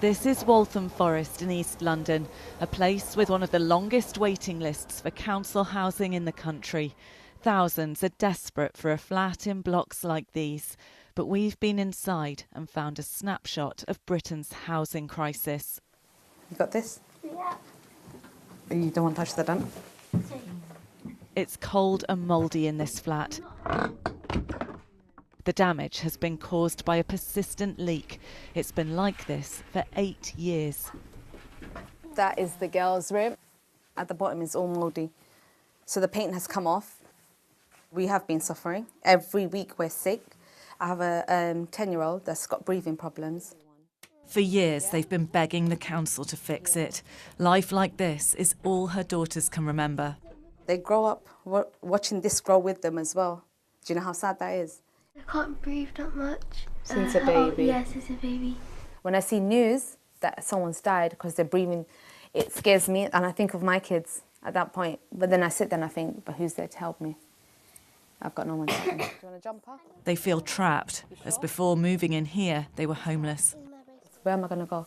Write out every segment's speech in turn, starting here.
This is Waltham Forest in East London, a place with one of the longest waiting lists for council housing in the country. Thousands are desperate for a flat in blocks like these, but we've been inside and found a snapshot of Britain's housing crisis. You got this? Yeah. You don't want to touch the damp? It's cold and mouldy in this flat. The damage has been caused by a persistent leak. It's been like this for 8 years. That is the girls' room. At the bottom is all mouldy. So the paint has come off. We have been suffering. Every week we're sick. I have a 10-year-old that's got breathing problems. For years, they've been begging the council to fix it. Life like this is all her daughters can remember. They grow up watching this grow with them as well. Do you know how sad that is? I can't breathe that much. Since a baby? Yes, since a baby. When I see news that someone's died because they're breathing, it scares me and I think of my kids at that point. But then I sit there and I think, but who's there to help me? I've got no one to help me. Do you want a jumper? They feel trapped, as before moving in here, they were homeless. Where am I going to go?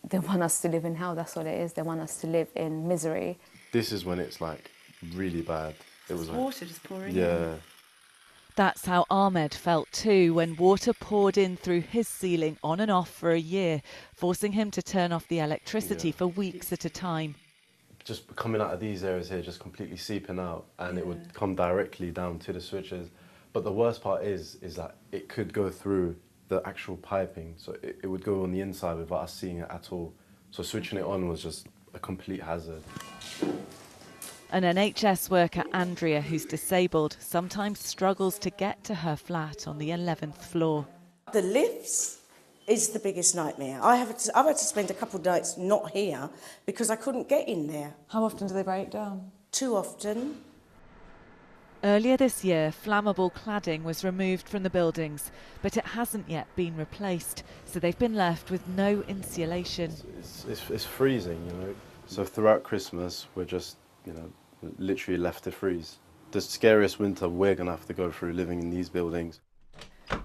They want us to live in hell, that's what it is. They want us to live in misery. This is when it's like really bad. It was like, Water just pouring yeah. That's how Ahmed felt too when water poured in through his ceiling on and off for a year, forcing him to turn off the electricity for weeks at a time. Just coming out of these areas here, just completely seeping out, and it would come directly down to the switches. But the worst part is that it could go through the actual piping, so it would go on the inside without us seeing it at all. So switching it on was just a complete hazard. An NHS worker, Andrea, who's disabled, sometimes struggles to get to her flat on the 11th floor. The lifts is the biggest nightmare. I've had to spend a couple of nights not here because I couldn't get in there. How often do they break down? Too often. Earlier this year, flammable cladding was removed from the buildings, but it hasn't yet been replaced, so they've been left with no insulation. It's freezing, you know. So throughout Christmas, we're just, you know, literally left to freeze. The scariest winter we're going to have to go through living in these buildings.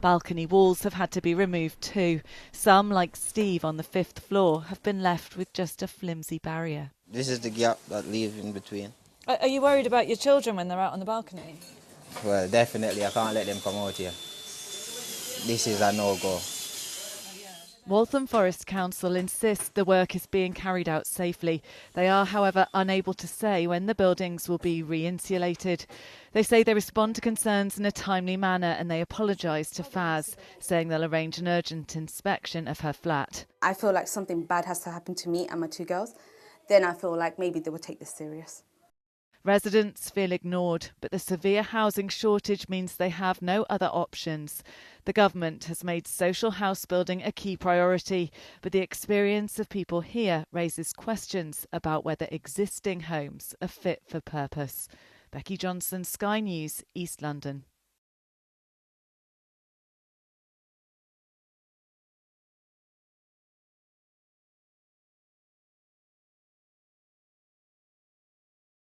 Balcony walls have had to be removed too. Some, like Steve on the 5th floor, have been left with just a flimsy barrier. This is the gap that leaves in between. Are you worried about your children when they're out on the balcony? Well, definitely, I can't let them come out here. This is a no-go. Waltham Forest Council insists the work is being carried out safely. They are, however, unable to say when the buildings will be re-insulated. They say they respond to concerns in a timely manner and they apologise to Faz, saying they'll arrange an urgent inspection of her flat. I feel like something bad has to happen to me and my 2 girls. Then I feel like maybe they will take this serious. Residents feel ignored, but the severe housing shortage means they have no other options. The government has made social house building a key priority, but the experience of people here raises questions about whether existing homes are fit for purpose. Becky Johnson, Sky News, East London.